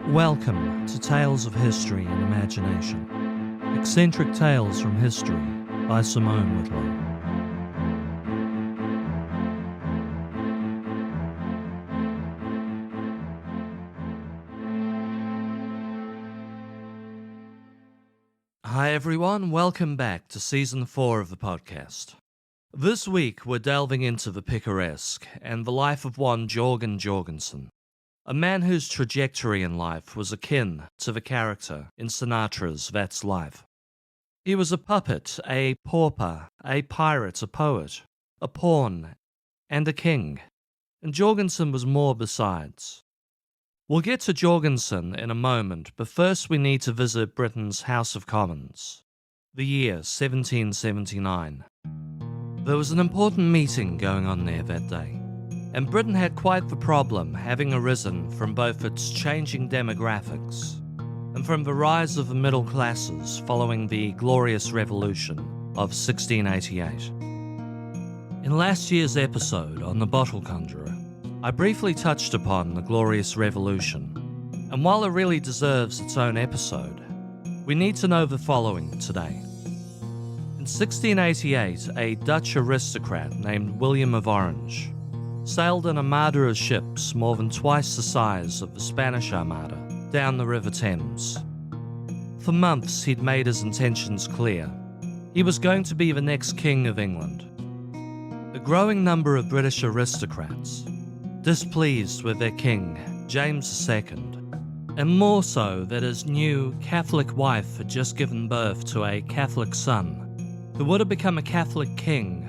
Welcome to Tales of History and Imagination. Eccentric Tales from History by Simone Whitlow. Hi everyone, welcome back to Season 4 of the podcast. This week we're delving into the picaresque and the life of one Jörgen Jorgensen, a man whose trajectory in life was akin to the character in Sinatra's That's Life. He was a puppet, a pauper, a pirate, a poet, a pawn, and a king, and Jorgensen was more besides. We'll get to Jorgensen in a moment, but first we need to visit Britain's House of Commons, the year 1779. There was an important meeting going on there that day, and Britain had quite the problem having arisen from both its changing demographics and from the rise of the middle classes following the Glorious Revolution of 1688. In last year's episode on The Bottle Conjurer, I briefly touched upon the Glorious Revolution, and while it really deserves its own episode, we need to know the following today. In 1688, a Dutch aristocrat named William of Orange sailed an armada of ships more than twice the size of the Spanish Armada down the River Thames. For months he'd made his intentions clear. He was going to be the next King of England. A growing number of British aristocrats, displeased with their king, James II, and more so that his new Catholic wife had just given birth to a Catholic son, who would have become a Catholic king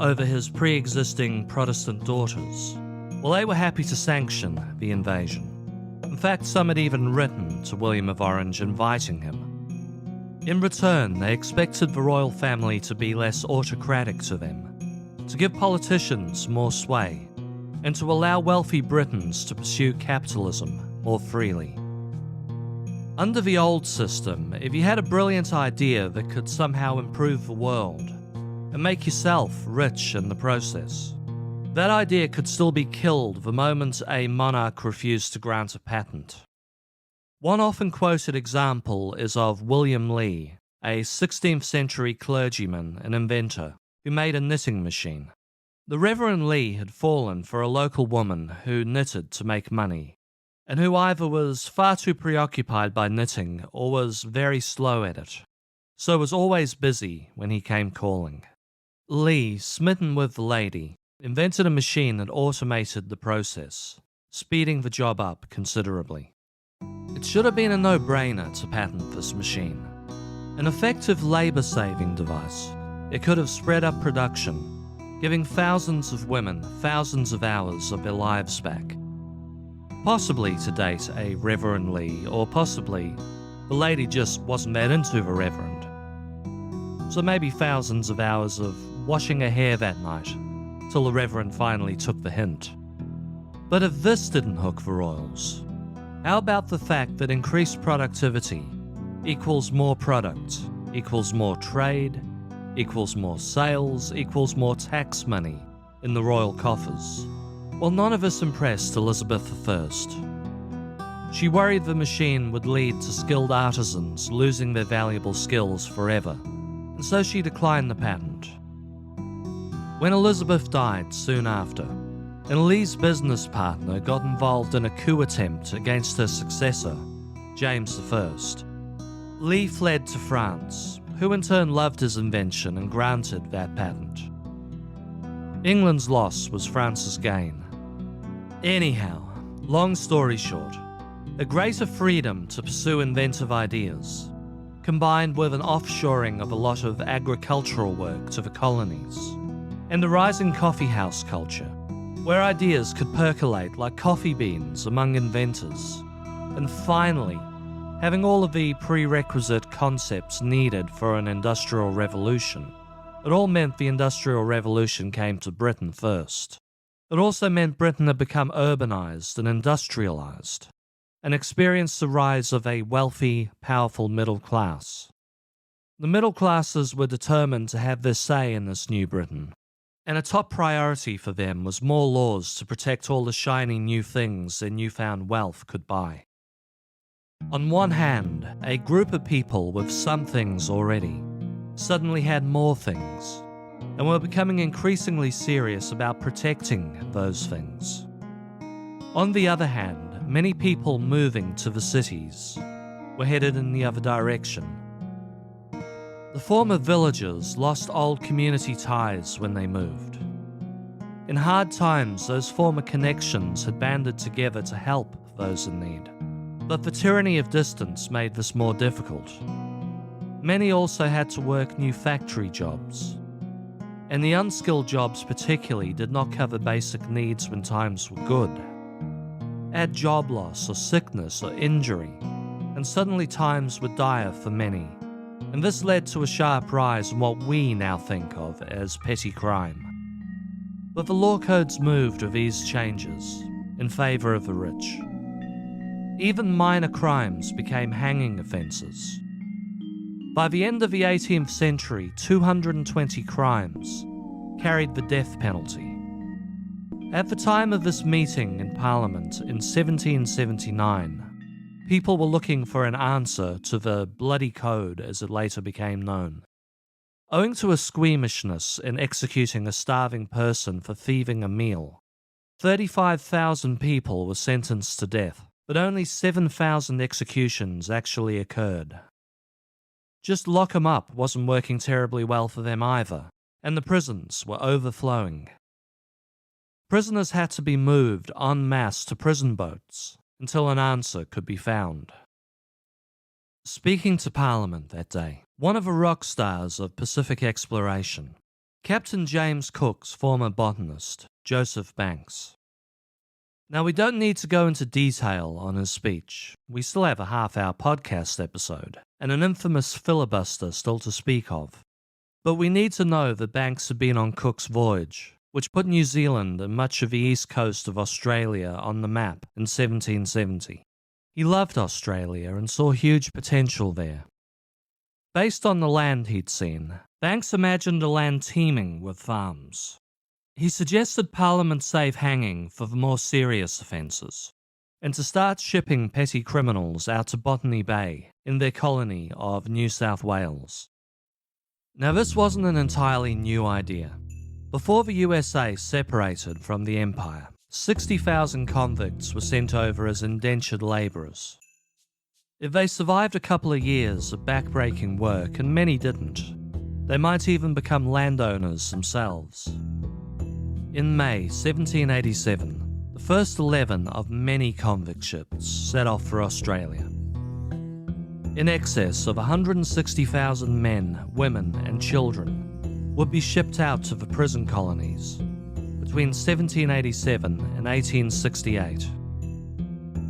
over his pre-existing Protestant daughters. Well, they were happy to sanction the invasion. In fact, some had even written to William of Orange inviting him. In return, they expected the royal family to be less autocratic to them, to give politicians more sway, and to allow wealthy Britons to pursue capitalism more freely. Under the old system, if you had a brilliant idea that could somehow improve the world and make yourself rich in the process, that idea could still be killed the moment a monarch refused to grant a patent. One often quoted example is of William Lee, a 16th century clergyman and inventor who made a knitting machine. The Reverend Lee had fallen for a local woman who knitted to make money, and who either was far too preoccupied by knitting or was very slow at it, so was always busy when he came calling. Lee, smitten with the lady, invented a machine that automated the process, speeding the job up considerably. It should have been a no-brainer to patent this machine. An effective labor-saving device, it could have sped up production, giving thousands of women thousands of hours of their lives back. Possibly to date a Reverend Lee, or possibly the lady just wasn't that into the Reverend. So maybe thousands of hours of washing her hair that night, till the Reverend finally took the hint. But if this didn't hook the royals, how about the fact that increased productivity equals more product, equals more trade, equals more sales, equals more tax money in the royal coffers? Well, none of this impressed Elizabeth I. She worried the machine would lead to skilled artisans losing their valuable skills forever, and so she declined the patent. When Elizabeth died soon after, and Lee's business partner got involved in a coup attempt against her successor, James I, Lee fled to France, who in turn loved his invention and granted that patent. England's loss was France's gain. Anyhow, long story short, a greater freedom to pursue inventive ideas, combined with an offshoring of a lot of agricultural work to the colonies, and the rising coffeehouse culture, where ideas could percolate like coffee beans among inventors, and finally, having all of the prerequisite concepts needed for an industrial revolution. It all meant the Industrial Revolution came to Britain first. It also meant Britain had become urbanized and industrialized, and experienced the rise of a wealthy, powerful middle class. The middle classes were determined to have their say in this new Britain, and a top priority for them was more laws to protect all the shiny new things their newfound wealth could buy. On one hand, a group of people with some things already suddenly had more things, and were becoming increasingly serious about protecting those things. On the other hand, many people moving to the cities were headed in the other direction. The former villagers lost old community ties when they moved. In hard times, those former connections had banded together to help those in need. But the tyranny of distance made this more difficult. Many also had to work new factory jobs, and the unskilled jobs particularly did not cover basic needs when times were good. Add job loss or sickness or injury, and suddenly times were dire for many, and this led to a sharp rise in what we now think of as petty crime. But the law codes moved with these changes in favour of the rich. Even minor crimes became hanging offences. By the end of the 18th century, 220 crimes carried the death penalty. At the time of this meeting in Parliament in 1779, people were looking for an answer to the Bloody Code, as it later became known. Owing to a squeamishness in executing a starving person for thieving a meal, 35,000 people were sentenced to death, but only 7,000 executions actually occurred. Just lock 'em up wasn't working terribly well for them either, and the prisons were overflowing. Prisoners had to be moved en masse to prison boats until an answer could be found. Speaking to Parliament that day, one of the rock stars of Pacific exploration, Captain James Cook's former botanist, Joseph Banks. Now, we don't need to go into detail on his speech. We still have a half-hour podcast episode and an infamous filibuster still to speak of. But we need to know that Banks had been on Cook's voyage, which put New Zealand and much of the east coast of Australia on the map in 1770. He loved Australia and saw huge potential there. Based on the land he'd seen, Banks imagined a land teeming with farms. He suggested Parliament save hanging for the more serious offences, and to start shipping petty criminals out to Botany Bay in their colony of New South Wales. Now, this wasn't an entirely new idea. Before the USA separated from the Empire, 60,000 convicts were sent over as indentured labourers. If they survived a couple of years of backbreaking work, and many didn't, they might even become landowners themselves. In May 1787, the first 11 of many convict ships set off for Australia. In excess of 160,000 men, women and children would be shipped out to the prison colonies between 1787 and 1868.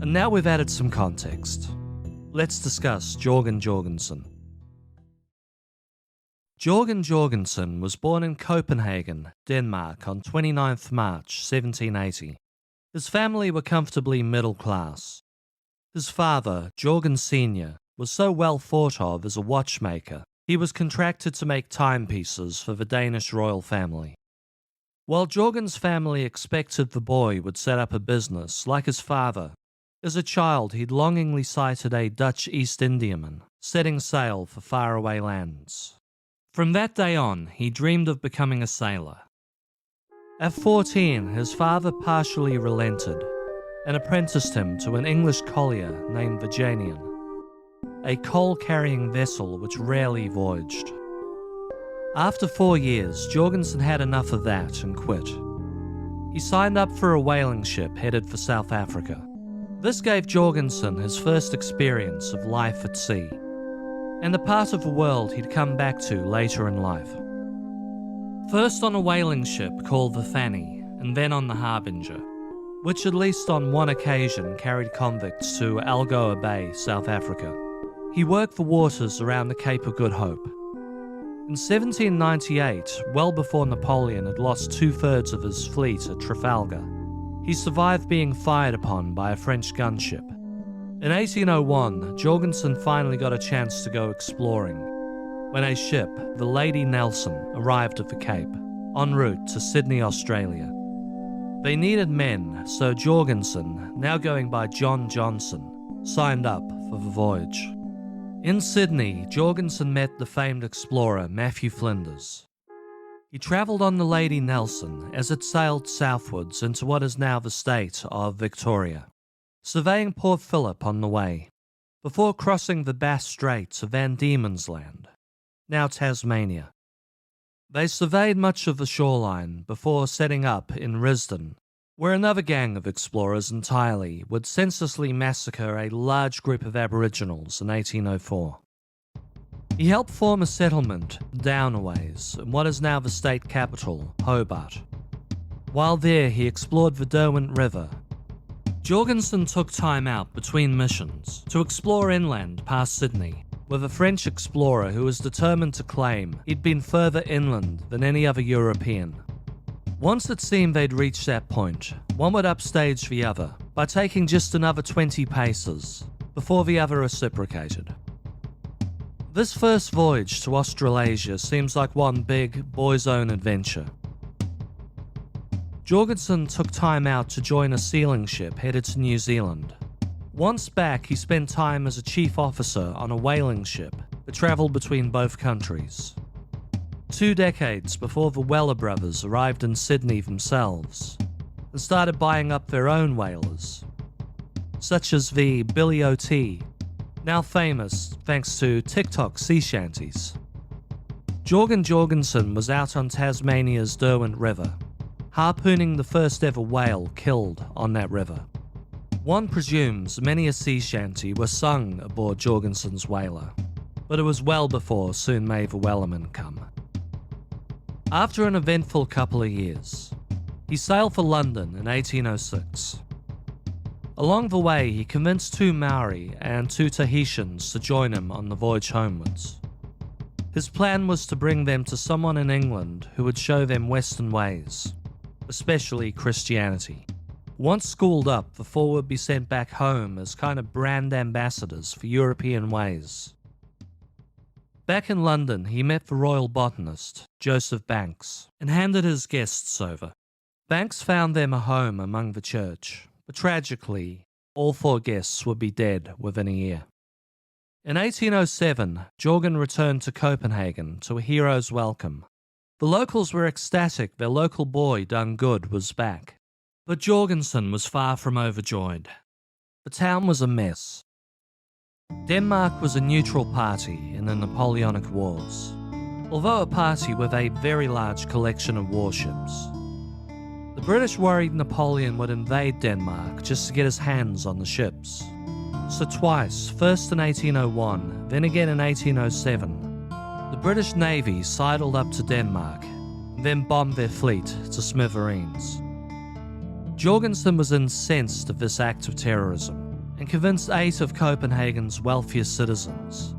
And now we've added some context. Let's discuss Jorgen Jorgensen. Jorgen Jorgensen was born in Copenhagen, Denmark on 29th March 1780. His family were comfortably middle class. His father, Jorgen Sr., was so well thought of as a watchmaker, he was contracted to make timepieces for the Danish royal family. While Jorgen's family expected the boy would set up a business like his father, as a child he'd longingly sighted a Dutch East Indiaman setting sail for faraway lands. From that day on, he dreamed of becoming a sailor. At 14, his father partially relented and apprenticed him to an English collier named the Janian, a coal-carrying vessel which rarely voyaged. After 4 years, Jorgensen had enough of that and quit. He signed up for a whaling ship headed for South Africa. This gave Jorgensen his first experience of life at sea, and the part of the world he'd come back to later in life. First on a whaling ship called the Fanny, and then on the Harbinger, which at least on one occasion carried convicts to Algoa Bay, South Africa. He worked the waters around the Cape of Good Hope. In 1798, well before Napoleon had lost 2/3 of his fleet at Trafalgar, he survived being fired upon by a French gunship. In 1801, Jorgensen finally got a chance to go exploring, when a ship, the Lady Nelson, arrived at the Cape, en route to Sydney, Australia. They needed men, so Jorgensen, now going by John Johnson, signed up of a voyage. In Sydney, Jorgensen met the famed explorer Matthew Flinders. He travelled on the Lady Nelson as it sailed southwards into what is now the state of Victoria, surveying Port Phillip on the way, before crossing the Bass Strait to Van Diemen's Land, now Tasmania. They surveyed much of the shoreline before setting up in Risdon, where another gang of explorers entirely would senselessly massacre a large group of Aboriginals in 1804. He helped form a settlement down a ways in what is now the state capital, Hobart. While there, he explored the Derwent River. Jorgensen took time out between missions to explore inland past Sydney, with a French explorer who was determined to claim he'd been further inland than any other European. Once it seemed they'd reached that point, one would upstage the other by taking just another 20 paces before the other reciprocated. This first voyage to Australasia seems like one big, boys' own adventure. Jorgensen took time out to join a sealing ship headed to New Zealand. Once back, he spent time as a chief officer on a whaling ship that travelled between both countries. 2 decades before the Weller brothers arrived in Sydney themselves and started buying up their own whalers, such as the Billy O.T., now famous thanks to TikTok sea shanties. Jorgensen was out on Tasmania's Derwent River, harpooning the first ever whale killed on that river. One presumes many a sea shanty were sung aboard Jorgensen's whaler, but it was well before Soon May the Wellerman come. After an eventful couple of years, he sailed for London in 1806. Along the way, he convinced 2 Maori and 2 Tahitians to join him on the voyage homewards. His plan was to bring them to someone in England who would show them Western ways, especially Christianity. Once schooled up, the 4 would be sent back home as kind of brand ambassadors for European ways. Back in London, he met the royal botanist, Joseph Banks, and handed his guests over. Banks found them a home among the church, but tragically, all 4 guests would be dead within a year. In 1807, Jorgen returned to Copenhagen to a hero's welcome. The locals were ecstatic their local boy done good was back. But Jorgensen was far from overjoyed. The town was a mess. Denmark was a neutral party in the Napoleonic Wars, although a party with a very large collection of warships. The British worried Napoleon would invade Denmark just to get his hands on the ships. So twice, first in 1801, then again in 1807, the British Navy sidled up to Denmark, and then bombed their fleet to smithereens. Jorgensen was incensed at this act of terrorism and convinced 8 of Copenhagen's wealthiest citizens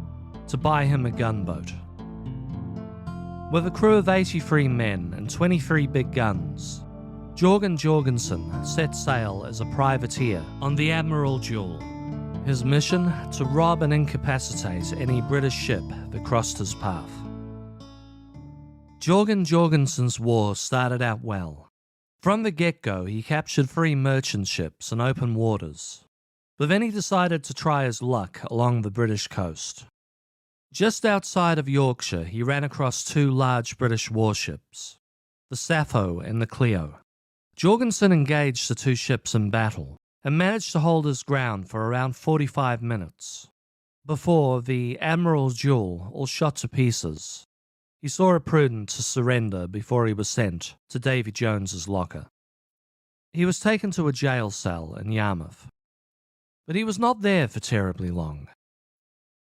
to buy him a gunboat. With a crew of 83 men and 23 big guns, Jorgensen set sail as a privateer on the Admiral Jewel. His mission, to rob and incapacitate any British ship that crossed his path. Jorgensen's war started out well. From the get-go, he captured 3 merchant ships in open waters, but then he decided to try his luck along the British coast. Just outside of Yorkshire, he ran across 2 large British warships, the Sappho and the Clio. Jorgensen engaged the 2 ships in battle and managed to hold his ground for around 45 minutes, before the Admiral's Jewel all shot to pieces. He saw it prudent to surrender before he was sent to Davy Jones's locker. He was taken to a jail cell in Yarmouth, but he was not there for terribly long.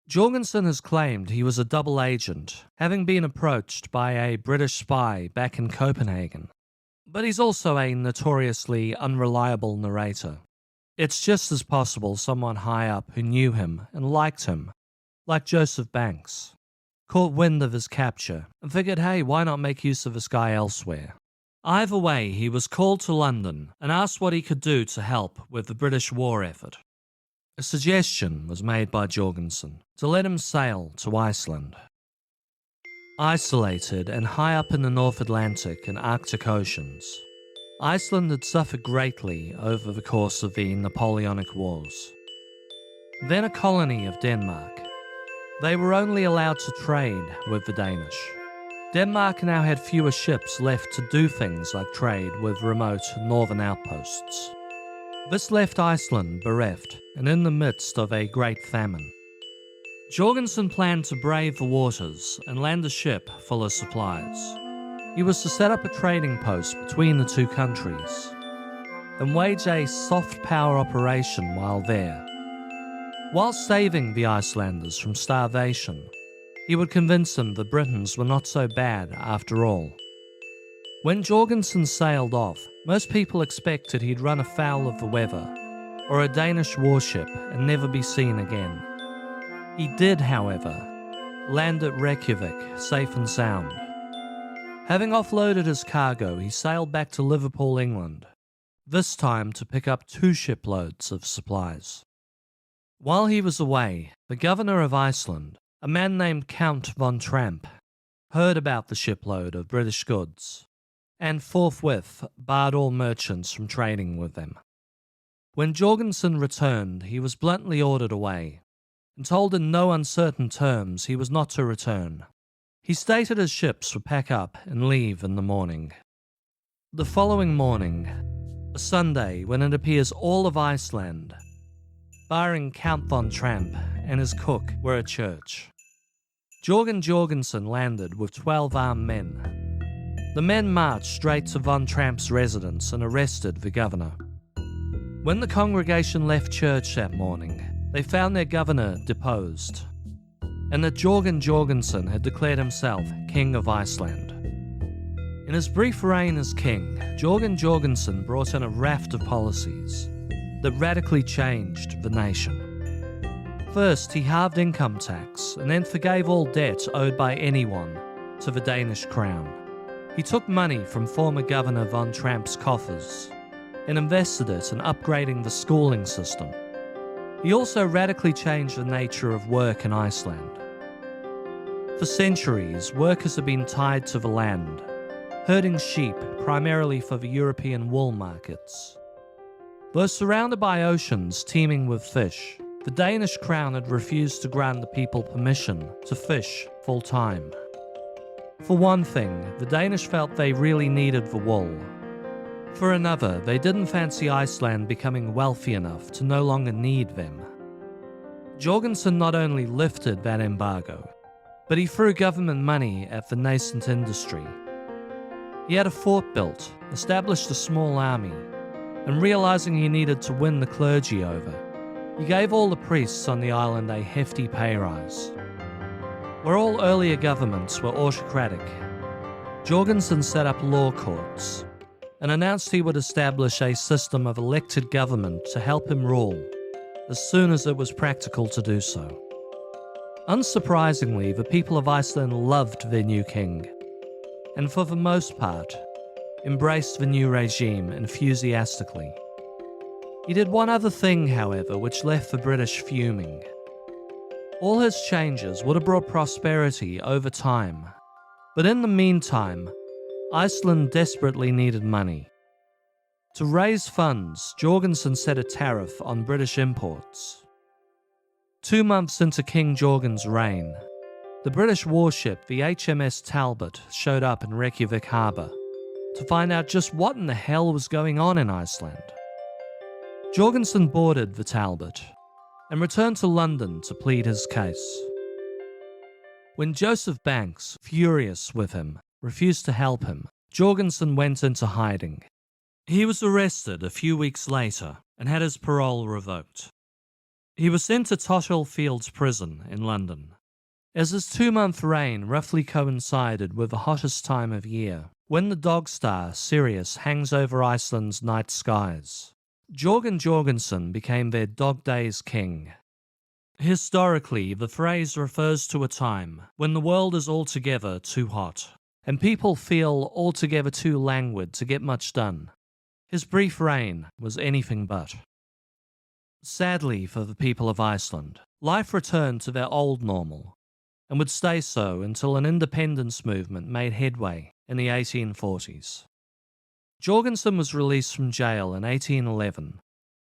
Jorgensen has claimed he was a double agent, having been approached by a British spy back in Copenhagen, but he's also a notoriously unreliable narrator. It's just as possible someone high up who knew him and liked him, like Joseph Banks, caught wind of his capture and figured, hey, why not make use of this guy elsewhere? Either way, he was called to London and asked what he could do to help with the British war effort. A suggestion was made by Jorgensen to let him sail to Iceland. Isolated and high up in the North Atlantic and Arctic Oceans, Iceland had suffered greatly over the course of the Napoleonic Wars. then a colony of Denmark. They were only allowed to trade with the Danish. Denmark now had fewer ships left to do things like trade with remote northern outposts. This left Iceland bereft and in the midst of a great famine. Jorgensen planned to brave the waters and land a ship full of supplies. He was to set up a trading post between the two countries and wage a soft power operation while there. While saving the Icelanders from starvation, he would convince them the Britons were not so bad after all. When Jorgensen sailed off, most people expected he'd run afoul of the weather or a Danish warship and never be seen again. He did, however, land at Reykjavik safe and sound. Having offloaded his cargo, he sailed back to Liverpool, England, this time to pick up 2 shiploads of supplies. While he was away, the governor of Iceland, a man named Count von Tramp, heard about the shipload of British goods, and forthwith barred all merchants from trading with them. When Jorgensen returned, he was bluntly ordered away, and told in no uncertain terms he was not to return. He stated his ships would pack up and leave in the morning. The following morning, a Sunday when it appears all of Iceland, barring Count von Tramp and his cook, were at church, Jorgensen landed with 12 armed men. The men marched straight to von Tramp's residence and arrested the governor. When the congregation left church that morning, they found their governor deposed, and that Jorgensen had declared himself King of Iceland. In his brief reign as king, Jorgensen brought in a raft of policies that radically changed the nation. First, he halved income tax and then forgave all debt owed by anyone to the Danish crown. He took money from former Governor von Tramp's coffers and invested it in upgrading the schooling system. He also radically changed the nature of work in Iceland. For centuries, workers have been tied to the land, herding sheep primarily for the European wool markets. Though surrounded by oceans teeming with fish, the Danish crown had refused to grant the people permission to fish full-time. For one thing, the Danish felt they really needed the wool. For another, they didn't fancy Iceland becoming wealthy enough to no longer need them. Jorgensen not only lifted that embargo, but he threw government money at the nascent industry. He had a fort built, established a small army, and realizing he needed to win the clergy over, he gave all the priests on the island a hefty pay rise. Where all earlier governments were autocratic, Jorgensen set up law courts and announced he would establish a system of elected government to help him rule as soon as it was practical to do so. Unsurprisingly, the people of Iceland loved their new king, and for the most part, embraced the new regime enthusiastically. He did one other thing, however, which left the British fuming. All his changes would have brought prosperity over time, but in the meantime, Iceland desperately needed money. To raise funds, Jorgensen set a tariff on British imports. 2 months into King Jorgen's reign, the British warship, the HMS Talbot, showed up in Reykjavik harbour to find out just what in the hell was going on in Iceland. Jorgensen boarded the Talbot and returned to London to plead his case. When Joseph Banks, furious with him, refused to help him, Jorgensen went into hiding. He was arrested a few weeks later and had his parole revoked. He was sent to Tothill Fields Prison in London. As his 2-month reign roughly coincided with the hottest time of year, when the dog star Sirius hangs over Iceland's night skies, Jorgensen became their Dog Days King. Historically, the phrase refers to a time when the world is altogether too hot, and people feel altogether too languid to get much done. His brief reign was anything but. Sadly for the people of Iceland, life returned to their old normal, and would stay so until an independence movement made headway in the 1840s. Jorgensen was released from jail in 1811.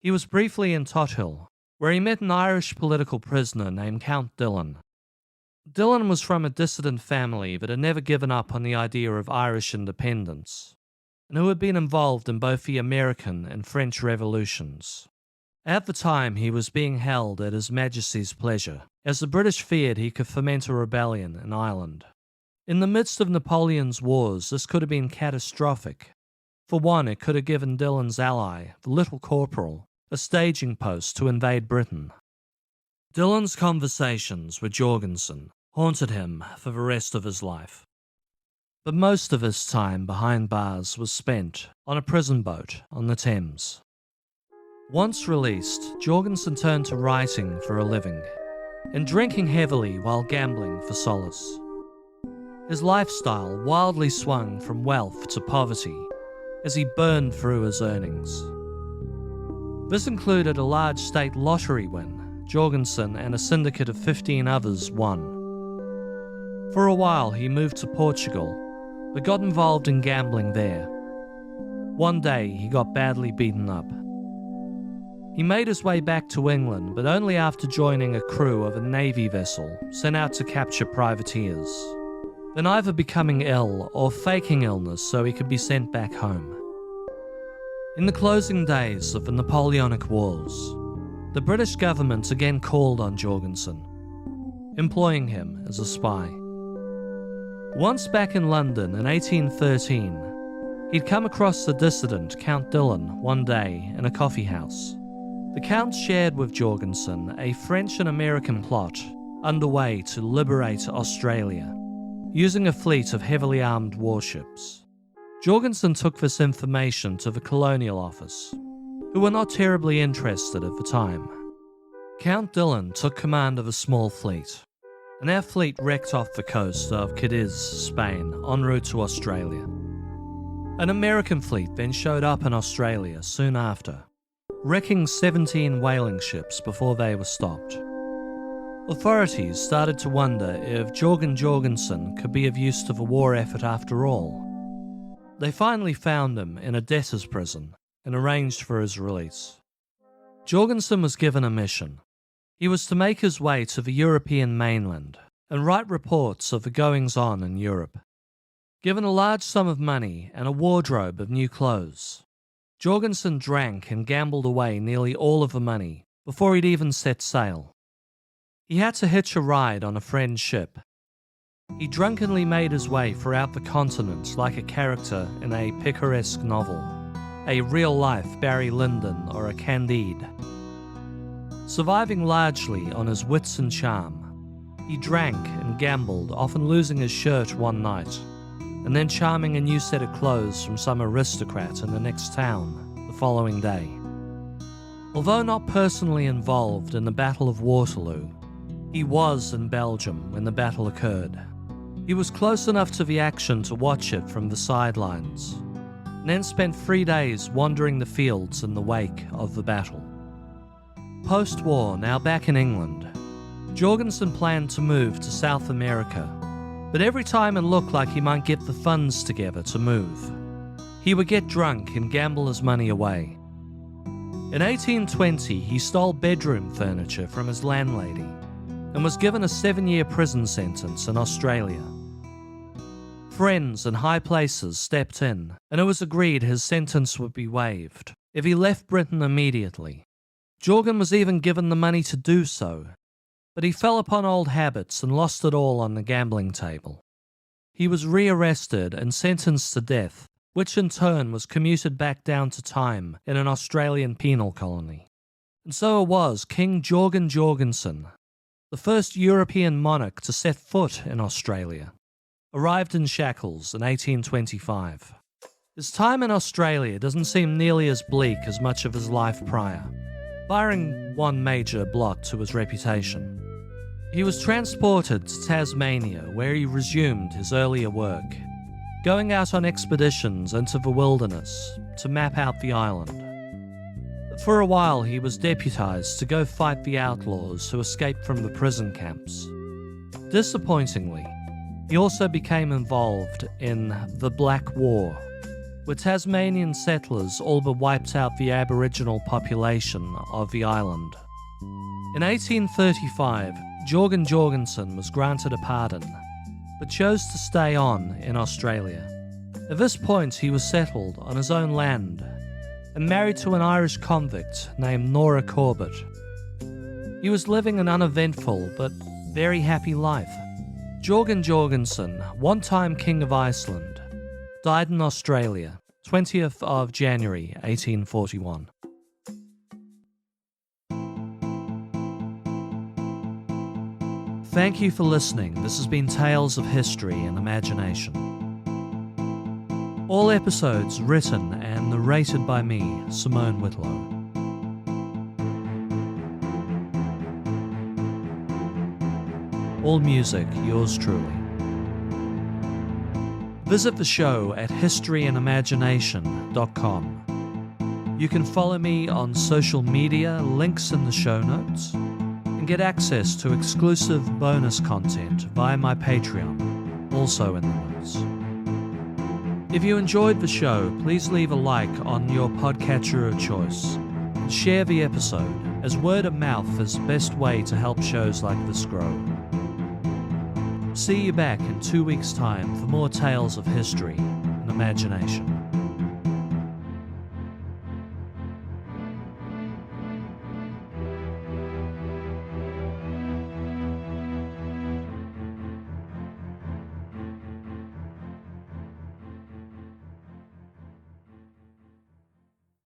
He was briefly in Tothill, where he met an Irish political prisoner named Count Dillon. Dillon was from a dissident family that had never given up on the idea of Irish independence, and who had been involved in both the American and French revolutions. At the time, he was being held at His Majesty's pleasure, as the British feared he could foment a rebellion in Ireland. In the midst of Napoleon's wars, this could have been catastrophic. For one, it could have given Dillon's ally, the Little Corporal, a staging post to invade Britain. Dillon's conversations with Jorgensen haunted him for the rest of his life. But most of his time behind bars was spent on a prison boat on the Thames. Once released, Jorgensen turned to writing for a living, and drinking heavily while gambling for solace. His lifestyle wildly swung from wealth to poverty as he burned through his earnings. This included a large state lottery win Jorgensen and a syndicate of 15 others won. For a while he moved to Portugal, but got involved in gambling there. One day he got badly beaten up. He made his way back to England, but only after joining a crew of a Navy vessel sent out to capture privateers, then either becoming ill or faking illness so he could be sent back home. In the closing days of the Napoleonic Wars, the British government again called on Jorgensen, employing him as a spy. Once back in London in 1813, he'd come across the dissident Count Dillon one day in a coffee house. The Count shared with Jorgensen a French and American plot underway to liberate Australia, using a fleet of heavily armed warships. Jorgensen took this information to the Colonial Office, who were not terribly interested at the time. Count Dillon took command of a small fleet, and our fleet wrecked off the coast of Cadiz, Spain, en route to Australia. An American fleet then showed up in Australia soon after, wrecking 17 whaling ships before they were stopped. Authorities started to wonder if Jorgensen could be of use to the war effort after all. They finally found him in a debtor's prison and arranged for his release. Jorgensen was given a mission. He was to make his way to the European mainland and write reports of the goings-on in Europe. Given a large sum of money and a wardrobe of new clothes, Jorgensen drank and gambled away nearly all of the money before he'd even set sail. He had to hitch a ride on a friend's ship. He drunkenly made his way throughout the continent like a character in a picaresque novel, a real-life Barry Lyndon or a Candide. Surviving largely on his wits and charm, he drank and gambled, often losing his shirt one night, and then charming a new set of clothes from some aristocrat in the next town the following day. Although not personally involved in the Battle of Waterloo, he was in Belgium when the battle occurred. He was close enough to the action to watch it from the sidelines, and then spent 3 days wandering the fields in the wake of the battle. Post-war, now back in England, Jorgensen planned to move to South America, but every time it looked like he might get the funds together to move, he would get drunk and gamble his money away. In 1820, he stole bedroom furniture from his landlady and was given a 7-year prison sentence in Australia. Friends in high places stepped in, and it was agreed his sentence would be waived if he left Britain immediately. Jorgen was even given the money to do so, but he fell upon old habits and lost it all on the gambling table. He was rearrested and sentenced to death, which in turn was commuted back down to time in an Australian penal colony. And so it was King Jorgensen, the first European monarch to set foot in Australia, arrived in shackles in 1825. His time in Australia doesn't seem nearly as bleak as much of his life prior, barring one major blot to his reputation. He was transported to Tasmania, where he resumed his earlier work, going out on expeditions into the wilderness to map out the island. For a while he was deputized to go fight the outlaws who escaped from the prison camps. Disappointingly, he also became involved in the Black War, where Tasmanian settlers all but wiped out the Aboriginal population of the island. In 1835, Jorgen Jorgensen was granted a pardon, but chose to stay on in Australia. At this point, he was settled on his own land and married to an Irish convict named Nora Corbett. He was living an uneventful but very happy life. Jorgen Jorgensen, one-time King of Iceland, died in Australia, 20th of January 1841. Thank you for listening. This has been Tales of History and Imagination. All episodes written and narrated by me, Simone Whitlow. All music, yours truly. Visit the show at historyandimagination.com. You can follow me on social media, links in the show notes, and get access to exclusive bonus content via my Patreon, also in the notes. If you enjoyed the show, please leave a like on your podcatcher of choice and share the episode, as word of mouth is the best way to help shows like this grow. See you back in 2 weeks' time for more tales of history and imagination.